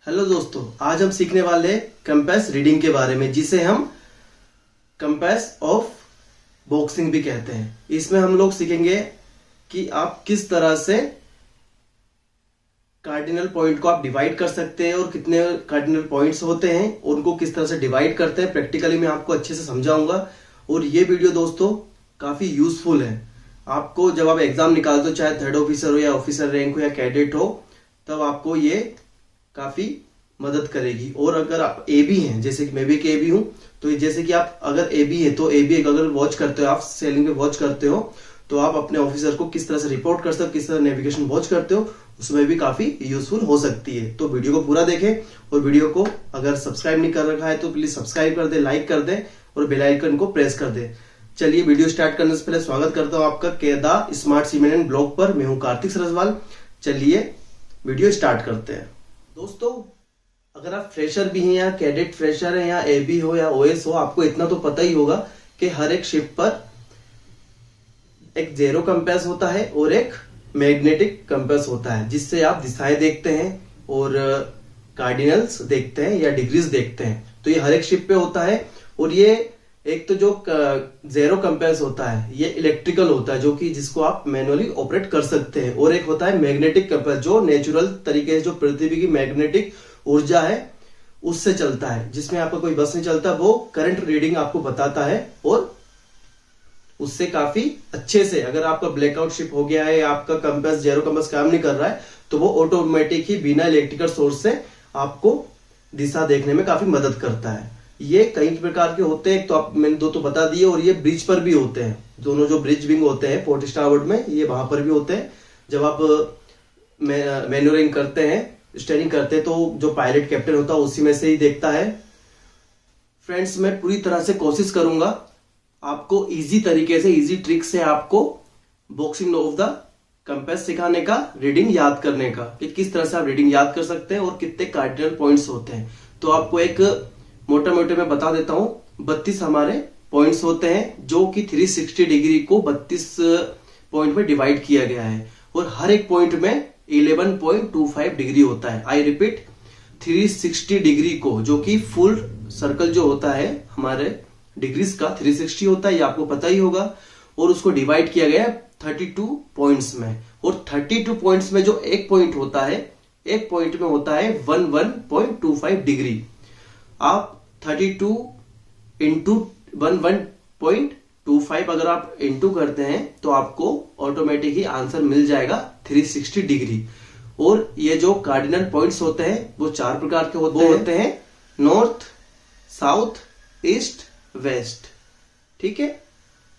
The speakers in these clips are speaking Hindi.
हेलो दोस्तों, आज हम सीखने वाले हैं कंपास रीडिंग के बारे में, जिसे हम कंपास ऑफ बॉक्सिंग भी कहते हैं। इसमें हम लोग सीखेंगे कि आप किस तरह से कार्डिनल पॉइंट को आप डिवाइड कर सकते हैं और कितने कार्डिनल पॉइंट्स होते हैं, उनको किस तरह से डिवाइड करते हैं। प्रैक्टिकली मैं आपको अच्छे से समझाऊंगा और ये वीडियो दोस्तों काफी यूजफुल है आपको। जब आप एग्जाम निकालते हो, चाहे थर्ड ऑफिसर हो या ऑफिसर रैंक हो या कैडेट हो, तब आपको ये काफी मदद करेगी। और अगर आप ए बी हैं, जैसे कि मैं भी एक ए बी हूं, तो जैसे कि आप अगर ए बी है तो ए बी अगर वॉच करते हो, आप सेलिंग पे वॉच करते हो, तो आप अपने ऑफिसर को किस तरह से रिपोर्ट कर सकते हो, किस तरह नेविगेशन वॉच करते हो, उसमें भी काफी यूजफुल हो सकती है। तो वीडियो को पूरा देखें और वीडियो को अगर सब्सक्राइब नहीं कर रखा है तो प्लीज सब्सक्राइब कर दे, लाइक कर दे और बेल आइकन को प्रेस कर दे। चलिए वीडियो स्टार्ट करने से पहले स्वागत करता हूं आपका केदा स्मार्ट सीमेंट ब्लॉग पर। मैं हूं कार्तिक सरसवाल। चलिए वीडियो स्टार्ट करते हैं। दोस्तों, अगर आप फ्रेशर भी हैं या कैडेट फ्रेशर हैं या एबी हो या ओएस हो, आपको इतना तो पता ही होगा कि हर एक शिप पर एक जेरो कंपास होता है और एक मैग्नेटिक कंपास होता है, जिससे आप दिशाएं देखते हैं और कार्डिनल्स देखते हैं या डिग्रीज देखते हैं। तो ये हर एक शिप पे होता है। और ये एक तो जो जेरो कंपास होता है ये इलेक्ट्रिकल होता है, जो कि जिसको आप मैनुअली ऑपरेट कर सकते हैं। और एक होता है मैग्नेटिक कंपास, जो नेचुरल तरीके से जो पृथ्वी की मैग्नेटिक ऊर्जा है उससे चलता है, जिसमें आपका कोई बस नहीं चलता। वो करंट रीडिंग आपको बताता है और उससे काफी अच्छे से, अगर आपका ब्लैकआउट शिप हो गया है, आपका कंपास जेरो कंपास काम नहीं कर रहा है, तो वो ऑटोमेटिक ही बिना इलेक्ट्रिकल सोर्स से आपको दिशा देखने में काफी मदद करता है। ये कई प्रकार के होते हैं, तो आप मैंने दो तो बता दिए, और ये ब्रिज पर भी होते हैं। दोनों जो ब्रिज विंग होते हैं पोर्ट स्टारबोर्ड में, ये वहां पर भी होते हैं। जब आप मैन्योरिंग करते हैं, स्टेयरिंग करते हैं, तो जो पायलट कैप्टन होता है उसी में से ही देखता है। फ्रेंड्स, मैं पूरी तरह से कोशिश करूंगा आपको इजी तरीके से, इजी ट्रिक से आपको बॉक्सिंग ऑफ द कंपास सिखाने का, रीडिंग याद करने का, कि किस तरह से आप रीडिंग याद कर सकते हैं और कितने कार्डिनल पॉइंट्स होते हैं। तो आपको एक मोटा मोटे में बता देता हूं, 32 हमारे पॉइंट्स होते हैं, जो कि 360 डिग्री को 32 पॉइंट में डिवाइड किया गया है। और हर एक पॉइंट में 11.25 डिग्री होता है। आई रिपीट, 360 डिग्री को, जो कि फुल सर्कल जो होता है हमारे डिग्रीज का 360 होता है, ये आपको पता ही होगा। और उसको डिवाइड किया गया 32 पॉइंट्स में। और 32 पॉइंट्स में जो एक पॉइंट होता है, एक पॉइंट में होता है 11.25 डिग्री। आप 32 इंटू 11.25 अगर आप इंटू करते हैं तो आपको ऑटोमेटिक ही आंसर मिल जाएगा 360 डिग्री। और ये जो कार्डिनल पॉइंट्स होते हैं वो 4 प्रकार के होते हैं, नॉर्थ, साउथ, ईस्ट, वेस्ट। ठीक है,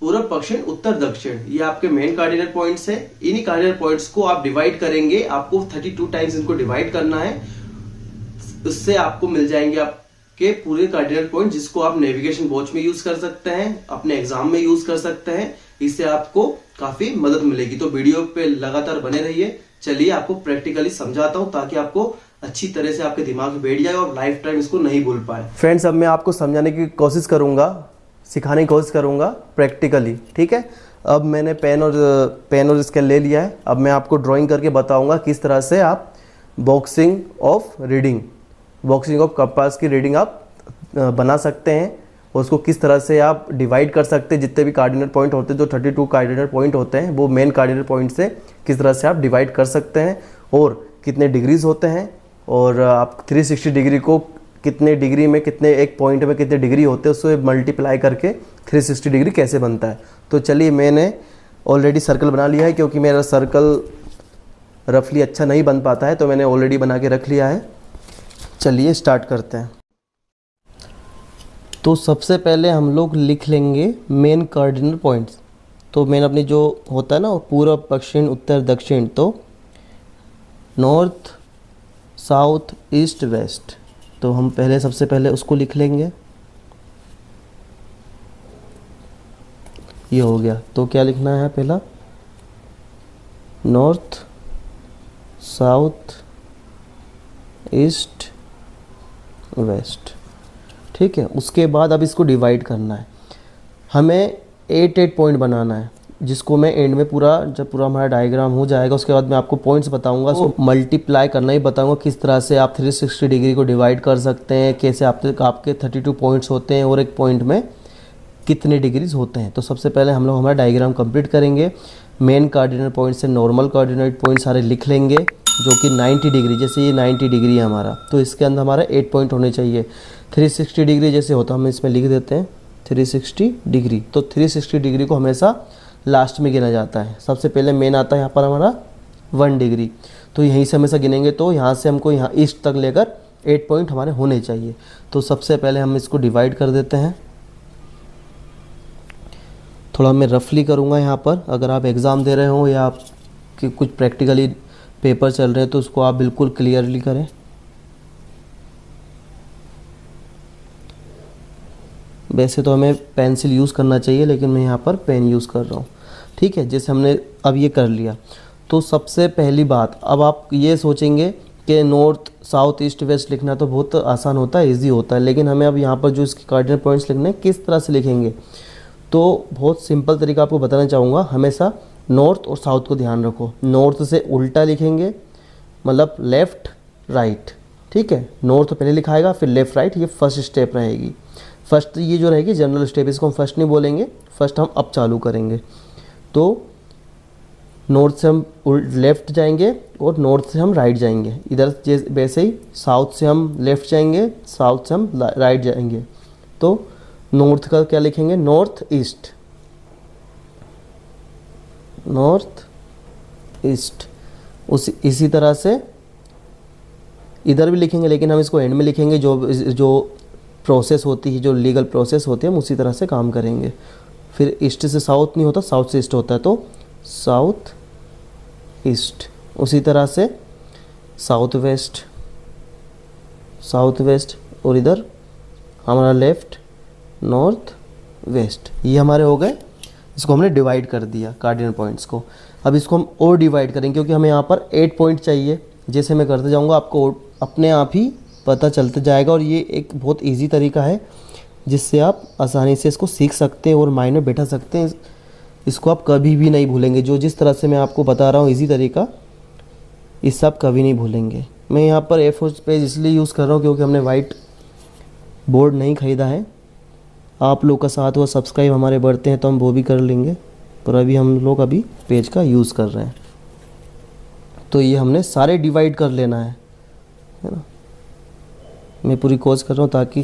पूर्व, पश्चिम, उत्तर, दक्षिण, ये आपके मेन कार्डिनल पॉइंट्स है। इन्हीं कार्डिनल पॉइंट्स को आप डिवाइड करेंगे, आपको 32 टाइम्स इनको डिवाइड करना है। उससे आपको मिल जाएंगे आपके पूरे कार्डिनल पॉइंट, जिसको आप नेविगेशन वॉच में यूज कर सकते हैं, अपने एग्जाम में यूज कर सकते हैं। इससे आपको काफी मदद मिलेगी। तो वीडियो पे लगातार बने रहिए। चलिए आपको प्रैक्टिकली समझाता हूं, ताकि आपको अच्छी तरह से आपके दिमाग में बैठ जाए और लाइफ टाइम इसको नहीं भूल पाए। फ्रेंड्स, अब मैं आपको समझाने की कोशिश करूंगा, सिखाने की कोशिश करूंगा प्रैक्टिकली। ठीक है, अब मैंने पेन और स्केल ले लिया है। अब मैं आपको ड्राइंग करके बताऊंगा किस तरह से आप बॉक्सिंग ऑफ कंपास की रीडिंग आप बना सकते हैं, और उसको किस तरह से आप डिवाइड कर सकते हैं। जितने भी कार्डिनल पॉइंट होते हैं, जो 32 कार्डिनल पॉइंट होते हैं, वो मेन कार्डिनल पॉइंट से किस तरह से आप डिवाइड कर सकते हैं, और कितने डिग्रीज होते हैं, और आप 360 डिग्री को कितने डिग्री में, कितने एक पॉइंट में कितने डिग्री होते हैं, उससे मल्टीप्लाई करके 360 डिग्री कैसे बनता है। तो चलिए, मैंने ऑलरेडी सर्कल बना लिया है, क्योंकि मेरा सर्कल रफली अच्छा नहीं बन पाता है, तो मैंने ऑलरेडी बना के रख लिया है। चलिए स्टार्ट करते हैं। तो सबसे पहले हम लोग लिख लेंगे मेन कार्डिनल पॉइंट्स। तो मेन अपनी जो होता है ना, पूर्व, पश्चिम, उत्तर, दक्षिण, तो नॉर्थ, साउथ, ईस्ट, वेस्ट। तो हम पहले सबसे पहले उसको लिख लेंगे। ये हो गया। तो क्या लिखना है पहला? North, south, east, west. ठीक है, उसके बाद अब इसको डिवाइड करना है। हमें 8 पॉइंट बनाना है। जिसको मैं एंड में पूरा जब पूरा हमारा डायग्राम हो जाएगा उसके बाद मैं आपको पॉइंट्स बताऊंगा, उसको मल्टीप्लाई करना ही बताऊंगा किस तरह से आप 360 डिग्री को डिवाइड कर सकते हैं, कैसे आपके 32 पॉइंट्स होते हैं और एक पॉइंट में कितने डिग्रीज होते हैं। तो सबसे पहले हम लोग हमारा डायग्राम कंप्लीट करेंगे। मेन कार्डिनल पॉइंट से नॉर्मल कोऑर्डिनेट पॉइंट सारे लिख लेंगे, जो कि 90 डिग्री, जैसे ये 90 डिग्री है हमारा, तो इसके अंदर हमारा 8 पॉइंट होने चाहिए। 360 डिग्री जैसे होता हम इसमें लिख देते हैं 360 डिग्री। तो 360 डिग्री को हमेशा लास्ट में गिना जाता है। सबसे पहले मेन आता है यहाँ पर हमारा 1 डिग्री, तो यहीं से हमेशा गिनेंगे, तो यहाँ से हमको यहाँ ईस्ट तक लेकर 8 पॉइंट हमारे होने चाहिए। तो सबसे पहले हम इसको डिवाइड कर देते हैं। थोड़ा मैं रफली करूँगा यहाँ पर, अगर आप एग्ज़ाम दे रहे हो या आपके कुछ प्रैक्टिकली पेपर चल रहे हैं तो उसको आप बिल्कुल क्लियरली करें। वैसे तो हमें पेंसिल यूज़ करना चाहिए, लेकिन मैं यहाँ पर पेन यूज़ कर रहा हूँ। ठीक है, जैसे हमने अब ये कर लिया, तो सबसे पहली बात, अब आप ये सोचेंगे कि नॉर्थ साउथ ईस्ट वेस्ट लिखना तो बहुत आसान होता है, इजी होता है, लेकिन हमें अब यहाँ पर जो इसके कार्डिनल पॉइंट्स लिखने हैं किस तरह से लिखेंगे, तो बहुत सिंपल तरीका आपको बताना चाहूँगा। हमेशा नॉर्थ और साउथ को ध्यान रखो। नॉर्थ से उल्टा लिखेंगे, मतलब लेफ़्ट राइट। ठीक है, नॉर्थ पहले लिखाएगा फिर लेफ़्ट राइट, ये फर्स्ट स्टेप रहेगी। फर्स्ट ये जो रहेगी जनरल स्टेप, इसको हम फर्स्ट नहीं बोलेंगे, फर्स्ट हम अब चालू करेंगे। तो नॉर्थ से हम लेफ़्ट जाएंगे और नॉर्थ से हम राइट जाएंगे। इधर वैसे ही साउथ से हम लेफ़्ट जाएंगे, साउथ से हम राइट जाएंगे। तो नॉर्थ का क्या लिखेंगे, नॉर्थ ईस्ट, नॉर्थ ईस्ट। इसी तरह से इधर भी लिखेंगे, लेकिन हम इसको एंड में लिखेंगे। जो प्रोसेस होती है, जो लीगल प्रोसेस होती है, हम उसी तरह से काम करेंगे। फिर ईस्ट से साउथ नहीं होता, साउथ से ईस्ट होता है, तो साउथ ईस्ट। उसी तरह से साउथ वेस्ट, साउथ वेस्ट, और इधर हमारा लेफ्ट नॉर्थ वेस्ट। ये हमारे हो गए, इसको हमने डिवाइड कर दिया कार्डिनल पॉइंट्स को। अब इसको हम और डिवाइड करेंगे, क्योंकि हमें यहाँ पर 8 पॉइंट चाहिए। जैसे मैं करते जाऊँगा आपको अपने आप ही पता चलते जाएगा, और ये एक बहुत इजी तरीका है जिससे आप आसानी से इसको सीख सकते हैं और माइंड में बैठा सकते हैं। इसको आप कभी भी नहीं भूलेंगे। जो जिस तरह से मैं आपको बता रहा हूँ इजी तरीका, इससे आप कभी नहीं भूलेंगे। मैं यहाँ पर A4 पेज इसलिए यूज़ कर रहा हूँ क्योंकि हमने वाइट बोर्ड नहीं ख़रीदा है। आप लोग का साथ व सब्सक्राइब हमारे बढ़ते हैं तो हम वो भी कर लेंगे, पर अभी हम लोग पेज का यूज़ कर रहे हैं। तो ये हमने सारे डिवाइड कर लेना है ना। मैं पूरी कोशिश कर रहा हूँ ताकि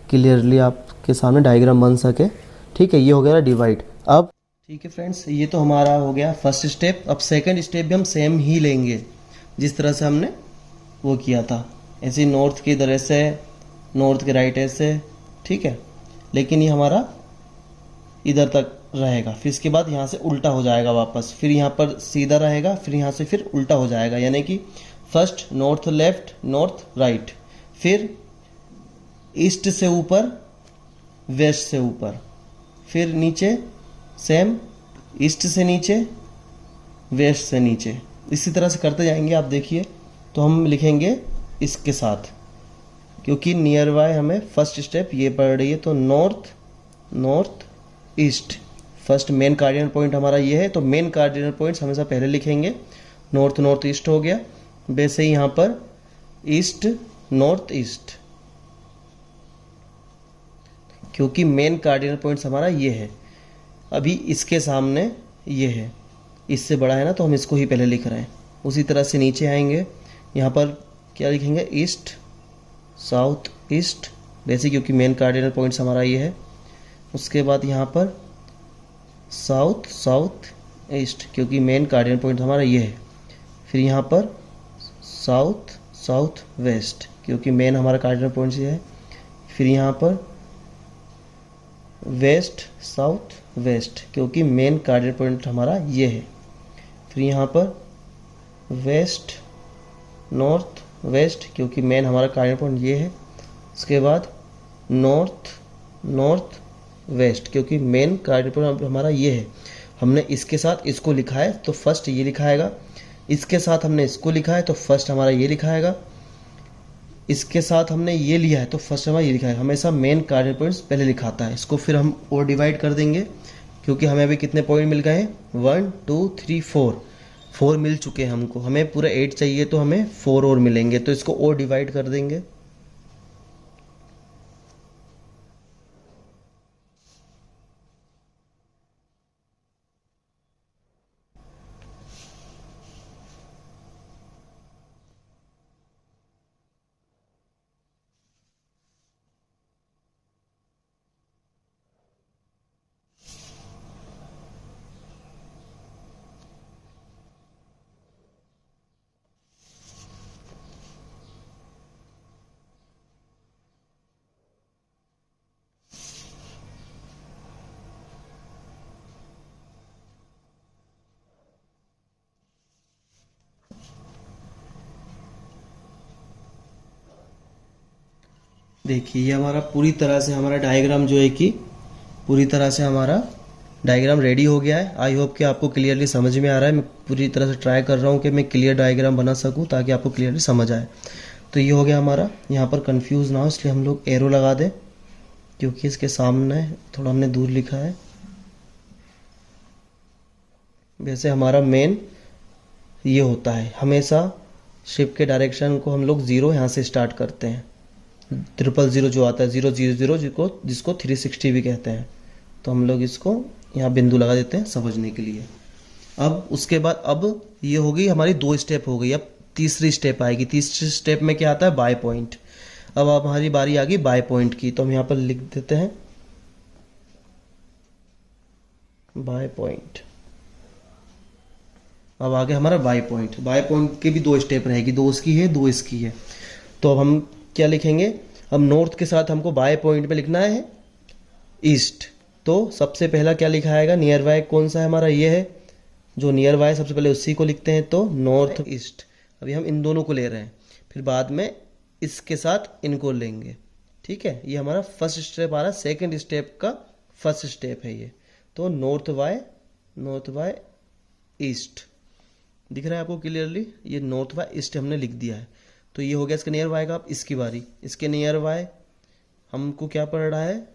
क्लियरली आपके सामने डायग्राम बन सके। ठीक है, ये हो गया डिवाइड। अब ठीक है फ्रेंड्स, ये तो हमारा हो गया फर्स्ट स्टेप। अब सेकंड स्टेप भी हम सेम ही लेंगे जिस तरह से हमने वो किया था। ऐसे नॉर्थ की इधर ऐसे, नॉर्थ के राइट ऐसे, ठीक है, लेकिन ये हमारा इधर तक रहेगा। फिर इसके बाद यहाँ से उल्टा हो जाएगा वापस, फिर यहाँ पर सीधा रहेगा, फिर यहाँ से फिर उल्टा हो जाएगा। यानी कि first north left, north right, फिर ईस्ट से ऊपर, वेस्ट से ऊपर, फिर नीचे सेम, ईस्ट से नीचे, वेस्ट से नीचे। इसी तरह से करते जाएंगे। आप देखिए, तो हम लिखेंगे इसके साथ, क्योंकि नियर बाय हमें फर्स्ट स्टेप ये पड़ रही है। तो north north east, first main cardinal point हमारा ये है, तो मेन कार्डिनल पॉइंट्स हमेशा पहले लिखेंगे। नॉर्थ नॉर्थ ईस्ट हो गया। वैसे ही यहाँ पर ईस्ट नॉर्थ ईस्ट, क्योंकि मेन कार्डिनल पॉइंट्स हमारा ये है। अभी इसके सामने ये है, इससे बड़ा है ना, तो हम इसको ही पहले लिख रहे हैं। उसी तरह से नीचे आएंगे, यहाँ पर क्या लिखेंगे, ईस्ट साउथ ईस्ट, वैसे क्योंकि मेन कार्डिनल पॉइंट्स हमारा ये है। उसके बाद यहाँ पर साउथ साउथ ईस्ट, क्योंकि मेन कार्डिनल पॉइंट हमारा ये है। फिर यहाँ पर साउथ साउथ वेस्ट, क्योंकि मेन हमारा कार्डिनल पॉइंट ये है। फिर यहाँ पर वेस्ट साउथ वेस्ट, क्योंकि मेन कार्डिनल पॉइंट हमारा ये है। फिर यहाँ पर वेस्ट नॉर्थ वेस्ट, क्योंकि मेन हमारा कार्डिनल पॉइंट ये है। उसके बाद नॉर्थ नॉर्थ वेस्ट, क्योंकि मेन कार्डिनल पॉइंट हमारा ये है। हमने इसके साथ इसको लिखा है तो फर्स्ट ये लिखाएगा, इसके साथ हमने इसको लिखा है तो फर्स्ट हमारा ये लिखाएगा, इसके साथ हमने ये लिया है तो फर्स्ट हमारा ये लिखा है। हमेशा मेन कार्डिनल पॉइंट्स पहले लिखाता है। इसको फिर हम और डिवाइड कर देंगे, क्योंकि हमें अभी कितने पॉइंट मिल गए हैं, 1 2 3 4, 4 मिल चुके हैं हमको, हमें पूरा 8 चाहिए तो हमें 4 और मिलेंगे, तो इसको और डिवाइड कर देंगे। देखिए ये हमारा पूरी तरह से हमारा डायग्राम जो है कि पूरी तरह से हमारा डायग्राम रेडी हो गया है। आई होप कि आपको क्लियरली समझ में आ रहा है। मैं पूरी तरह से ट्राई कर रहा हूँ कि मैं क्लियर डायग्राम बना सकूँ ताकि आपको क्लियरली समझ आए। तो ये हो गया हमारा, यहाँ पर कंफ्यूज ना हो इसलिए हम लोग एरो लगा दें, क्योंकि इसके सामने थोड़ा हमने दूर लिखा है। वैसे हमारा मेन ये होता है, हमेशा शिप के डायरेक्शन को हम लोग ज़ीरो यहाँ से स्टार्ट करते हैं, 000 जो आता है, 000 जिसको 360 भी कहते हैं। तो हम लोग इसको यहाँ बिंदु लगा देते हैं समझने के लिए। अब उसके बाद अब ये हो गई हमारी 2 स्टेप हो गई। अब तीसरी स्टेप आएगी। तीसरी स्टेप में क्या आता है, बाय पॉइंट। अब हमारी बारी आ गई बाय पॉइंट की, तो हम यहाँ पर लिख देते हैं बाय पॉइंट। अब आ गया हमारा बाय पॉइंट। बाय पॉइंट के भी 2 स्टेप रहेगी, 2 उसकी है 2 इसकी है। तो अब हम क्या लिखेंगे, अब नॉर्थ के साथ हमको बाय पॉइंट पे लिखना है ईस्ट। तो सबसे पहला क्या लिखा आएगा, नियर बाय कौन सा है हमारा, ये है जो नियर बाय, सबसे पहले उसी को लिखते हैं, तो नॉर्थ ईस्ट। अभी हम इन दोनों को ले रहे हैं, फिर बाद में इसके साथ इनको लेंगे। ठीक है, ये हमारा फर्स्ट स्टेप आ रहा है, सेकेंड स्टेप का फर्स्ट स्टेप है ये। तो नॉर्थ बाय ईस्ट दिख रहा है आपको क्लियरली, ये नॉर्थ बाय ईस्ट हमने लिख दिया है। तो ये हो गया इसके नियर बाय का। अब इसकी बारी, इसके नियर बाय हमको क्या पड़ रहा है,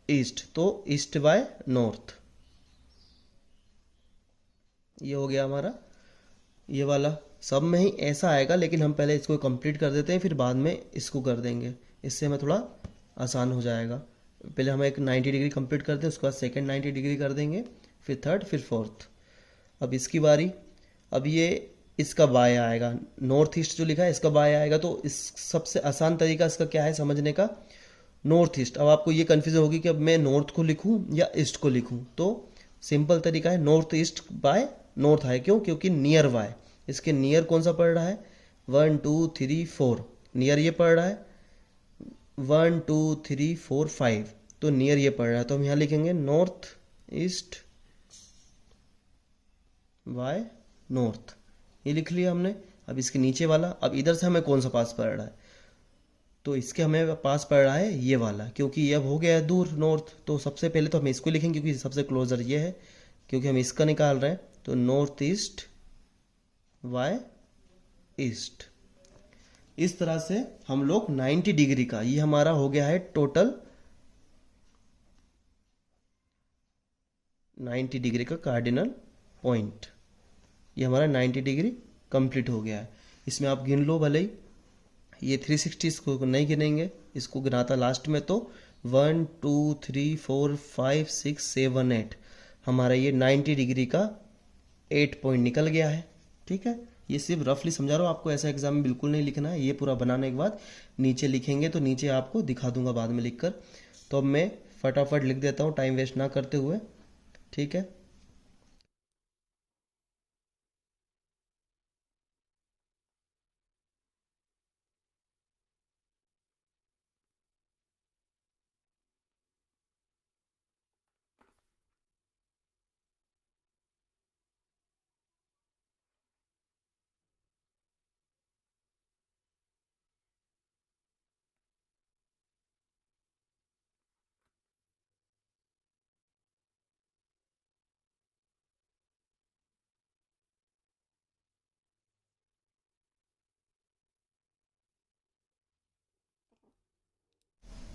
ईस्ट, तो ईस्ट बाय नॉर्थ। ये हो गया हमारा, ये वाला सब में ही ऐसा आएगा, लेकिन हम पहले इसको कंप्लीट कर देते हैं, फिर बाद में इसको कर देंगे, इससे हमें थोड़ा आसान हो जाएगा। पहले हम एक 90 डिग्री कंप्लीट करते हैं, उसके बाद सेकंड 90 डिग्री कर देंगे, फिर थर्ड, फिर फोर्थ। अब इसकी बारी, अब ये इसका बाय आएगा, नॉर्थ ईस्ट जो लिखा है इसका बाय आएगा। तो इस सबसे आसान तरीका इसका क्या है समझने का, नॉर्थ ईस्ट। अब आपको ये कन्फ्यूजन होगी कि अब मैं नॉर्थ को लिखूं या ईस्ट को लिखूं, तो सिंपल तरीका है, नॉर्थ ईस्ट बाय नॉर्थ है। क्यों, क्योंकि नियर बाय, इसके नियर कौन सा पड़ रहा है, 1 2 3 4, नियर ये पड़ रहा है 1 2 3 4 5, तो नियर ये पड़ रहा है। तो हम यहाँ लिखेंगे नॉर्थ ईस्ट बाय नॉर्थ, ये लिख लिया हमने। अब इसके नीचे वाला, अब इधर से हमें कौन सा पास पड़ रहा है, तो इसके हमें पास पड़ रहा है ये वाला, क्योंकि ये अब हो गया है दूर नॉर्थ। तो सबसे पहले तो हम इसको लिखेंगे क्योंकि सबसे क्लोजर ये है, क्योंकि हम इसका निकाल रहे हैं। तो नॉर्थ ईस्ट बाय ईस्ट, इस तरह से हम लोग 90 डिग्री का, ये हमारा हो गया है टोटल 90 डिग्री का कार्डिनल पॉइंट। ये हमारा 90 डिग्री कंप्लीट हो गया है। इसमें आप गिन लो भले ही, ये 360 इसको नहीं गिनेंगे, इसको गिनाता लास्ट में। तो 1 2 3 4 5 6 7 8, हमारा ये 90 डिग्री का 8 पॉइंट निकल गया है। ठीक है, ये सिर्फ रफली समझा रहा हूँ आपको, ऐसा एग्जाम में बिल्कुल नहीं लिखना है। ये पूरा बनाने के बाद नीचे लिखेंगे, तो नीचे आपको दिखा दूंगा बाद में लिखकर। तो अब मैं फटाफट लिख देता हूँ टाइम वेस्ट ना करते हुए। ठीक है,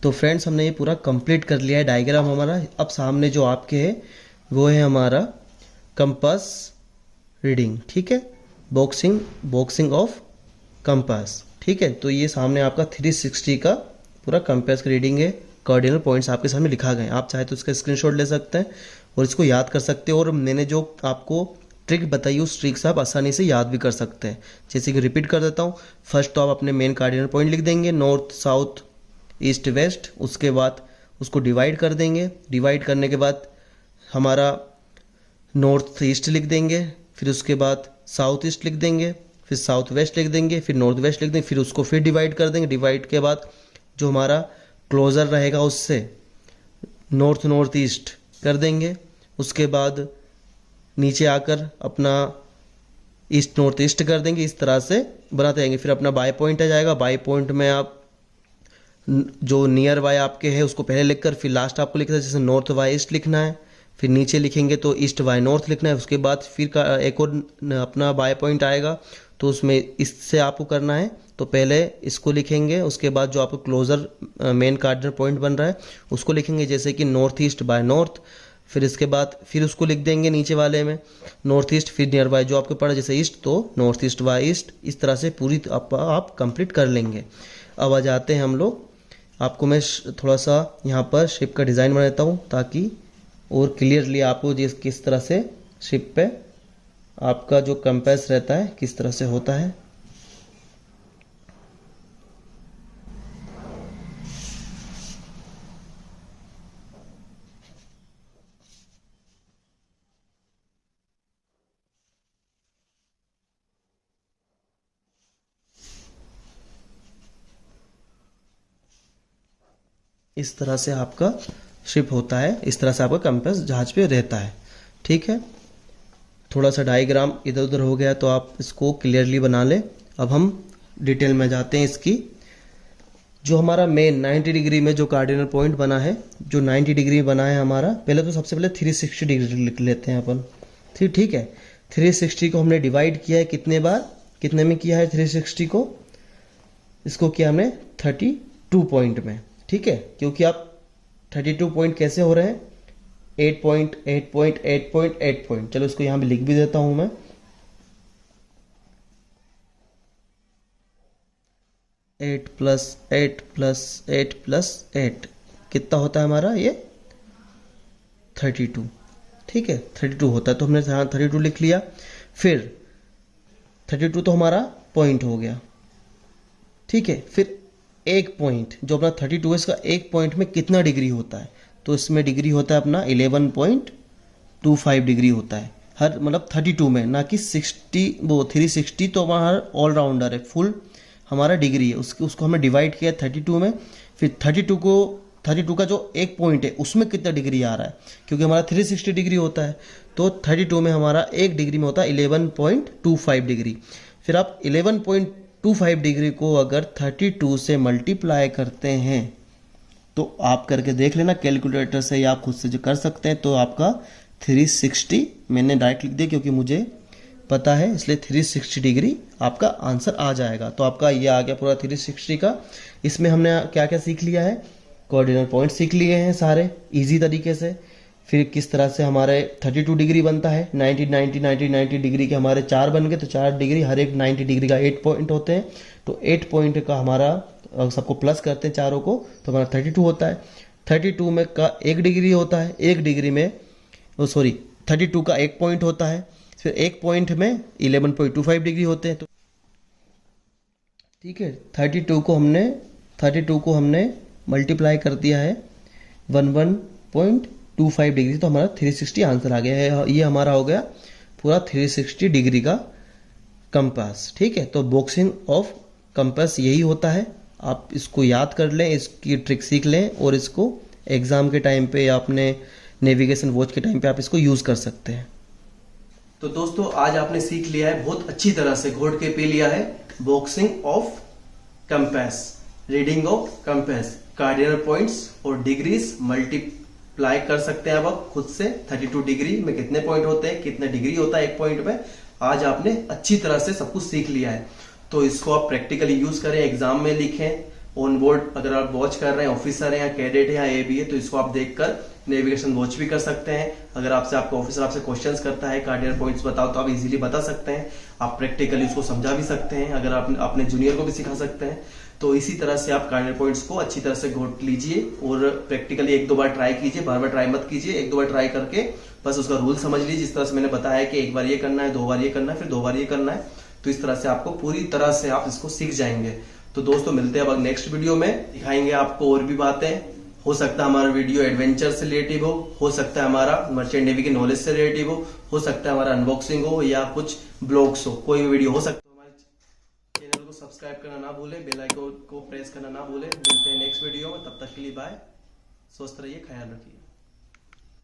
तो फ्रेंड्स हमने ये पूरा कंप्लीट कर लिया है डायग्राम हमारा। अब सामने जो आपके है वो है हमारा कंपास रीडिंग, ठीक है, बॉक्सिंग ऑफ कंपास, ठीक है। तो ये सामने आपका 360 का पूरा कंपास का रीडिंग है, कार्डिनल पॉइंट्स आपके सामने लिखा गया है। आप चाहे तो इसका स्क्रीनशॉट ले सकते हैं और इसको याद कर सकते हैं, और मैंने जो आपको ट्रिक बताई उस ट्रिक से आप आसानी से याद भी कर सकते हैं। जैसे कि रिपीट कर देता हूँ, फर्स्ट तो आप अपने मेन कार्डिनल पॉइंट लिख देंगे, नॉर्थ साउथ ईस्ट वेस्ट, उसके बाद उसको डिवाइड कर देंगे, डिवाइड करने के बाद हमारा नॉर्थ ईस्ट लिख देंगे, फिर उसके बाद साउथ ईस्ट लिख देंगे, फिर साउथ वेस्ट लिख देंगे, फिर नॉर्थ वेस्ट लिख देंगे, फिर उसको फिर डिवाइड कर देंगे, डिवाइड के बाद जो हमारा क्लोजर रहेगा उससे नॉर्थ ईस्ट कर देंगे, उसके बाद नीचे आकर अपना ईस्ट नॉर्थ ईस्ट कर देंगे, इस तरह से बनाते जाएंगे। फिर अपना बाय पॉइंट आ जाएगा, बाय पॉइंट में आप जो नियर बाय आपके है उसको पहले लिखकर फिर लास्ट आपको लिखना है, जैसे नॉर्थ बाय ईस्ट लिखना है, फिर नीचे लिखेंगे तो ईस्ट बाय नॉर्थ लिखना है, उसके बाद फिर का एक और अपना बाय पॉइंट आएगा तो उसमें इससे आपको करना है, तो पहले इसको लिखेंगे, उसके बाद जो आपको क्लोजर मेन कार्डिनल पॉइंट बन रहा है उसको लिखेंगे, जैसे कि नॉर्थ ईस्ट बाय नॉर्थ, फिर इसके बाद फिर उसको लिख देंगे नीचे वाले में नॉर्थ ईस्ट, फिर नियर बाय जो आपको पड़ा जैसे ईस्ट तो नॉर्थ ईस्ट बाय ईस्ट, इस तरह से पूरी आप कंप्लीट कर लेंगे। अब आ जाते हैं हम लोग, आपको मैं थोड़ा सा यहाँ पर शिप का डिज़ाइन बना देता हूँ ताकि और क्लियरली आपको किस तरह से शिप पे आपका जो कंपास रहता है किस तरह से होता है। इस तरह से आपका शिप होता है, इस तरह से आपका कंपास जहाज पे रहता है, ठीक है। थोड़ा सा डायग्राम इधर उधर हो गया तो आप इसको क्लियरली बना लें। अब हम डिटेल में जाते हैं इसकी। जो हमारा मेन 90 डिग्री में जो कार्डिनल पॉइंट बना है, जो 90 डिग्री बना है हमारा, पहले तो सबसे पहले 360 डिग्री लिख लेते हैं अपन, ठीक है। 360 को हमने डिवाइड किया है कितने बार, कितने में किया है 360 को, इसको किया हमने 32 पॉइंट में, ठीक है। क्योंकि आप 32 पॉइंट कैसे हो रहे हैं, 8 पॉइंट 8 पॉइंट 8 पॉइंट 8 पॉइंट, चलो इसको यहां पे लिख भी देता हूं मैं। 8 प्लस 8 प्लस 8 प्लस 8 कितना होता है हमारा, ये 32, ठीक है, 32 होता है, तो हमने यहाँ 32 लिख लिया। फिर 32 तो हमारा पॉइंट हो गया, ठीक है। फिर एक पॉइंट जो अपना 32 है, इसका एक पॉइंट में कितना डिग्री होता है, तो इसमें डिग्री होता है अपना 11.25 डिग्री होता है हर, मतलब 32 में, ना कि 60 वो 360 तो हमारा ऑलराउंडर है, फुल हमारा डिग्री है, उसको हमने डिवाइड किया 32 में। फिर 32 का जो एक पॉइंट है उसमें कितना डिग्री आ रहा है, क्योंकि हमारा 360 डिग्री होता है, तो 32 में हमारा एक डिग्री में होता है 11.25 डिग्री। फिर आप 11.25 डिग्री को अगर 32 से मल्टीप्लाई करते हैं तो आप करके देख लेना कैलकुलेटर से या आप खुद से जो कर सकते हैं, तो आपका 360 मैंने डायरेक्ट लिख दिया क्योंकि मुझे पता है, इसलिए 360 डिग्री आपका आंसर आ जाएगा। तो आपका ये आ गया पूरा 360 का। इसमें हमने क्या क्या सीख लिया है, कोऑर्डिनेट पॉइंट सीख लिए हैं सारे इजी तरीके से। फिर किस तरह से हमारे 32 डिग्री बनता है, 90 डिग्री के हमारे 4 बन गए, तो 4 डिग्री, हर एक 90 डिग्री का 8 पॉइंट होते हैं, तो 8 पॉइंट का हमारा सबको प्लस करते हैं चारों को, तो हमारा 32 होता है। 32 में का 1 डिग्री होता है, 1 डिग्री में 32 का 1 पॉइंट होता है, फिर 1 पॉइंट में 11.25 डिग्री होते हैं, तो ठीक है। 32 को हमने मल्टीप्लाई कर दिया है 11.25 डिग्री, तो हमारा 360 आंसर आ गया है। ये हमारा हो गया पूरा 360 डिग्री का कंपास, ठीक है। तो बॉक्सिंग ऑफ कंपास यही होता है, आप इसको याद कर लें, इसकी ट्रिक सीख लें और इसको एग्जाम के टाइम पे या अपने नेविगेशन वॉच के टाइम पे आप इसको यूज कर सकते हैं। तो दोस्तों आज आपने सीख लिया है, बहुत अच्छी तरह से घोट के पी लिया है, boxing of compass, reading of compass, cardinal points और डिग्रीज मल्टीप्लाई कर सकते हैं आप खुद से। 32 डिग्री में कितने पॉइंट होते हैं, कितने डिग्री होता है एक पॉइंट में, आज आपने अच्छी तरह से सब कुछ सीख लिया है। तो इसको आप प्रैक्टिकली यूज करें, एग्जाम में लिखें, ऑन बोर्ड अगर आप वॉच कर रहे हैं, ऑफिसर है या कैडेट है या ए बी है, तो इसको आप देखकर नेविगेशन वॉच भी कर सकते हैं। अगर आपसे आपका ऑफिसर आपसे क्वेश्चंस करता है कार्डिनल पॉइंट्स बताओ, तो आप इजीली बता सकते हैं, आप प्रैक्टिकली उसको समझा भी सकते हैं, अगर आप अपने जूनियर को भी सिखा सकते हैं। तो इसी तरह से आप कार्डिनल पॉइंट्स को अच्छी तरह से घोट लीजिए और प्रैक्टिकली 1-2 बार ट्राई कीजिए, बार बार ट्राई मत कीजिए। 1-2 बार ट्राई करके बस उसका रूल समझ लीजिए, जिस तरह से मैंने बताया कि 1 बार ये करना है, 2 बार ये करना है, फिर 2 बार ये करना है। तो इस तरह से आपको पूरी तरह से आप इसको सीख जाएंगे। तो दोस्तों मिलते हैं अब नेक्स्ट वीडियो में, दिखाएंगे आपको और भी बातें। हो सकता है हमारा वीडियो एडवेंचर से रिलेटिव हो सकता है हमारा मर्चेंट नेवी के नॉलेज से रिलेटिव हो सकता है हमारा अनबॉक्सिंग हो या कुछ ब्लॉग्स हो, कोई भी वीडियो हो सकता है। हमारे चैनल को सब्सक्राइब करना ना भूलें, बेल आइकन को प्रेस करना ना भूलें। मिलते हैं नेक्स्ट वीडियो में, तब तक के लिए बाय। स्वस्थ रहिए, ख्याल रखिए।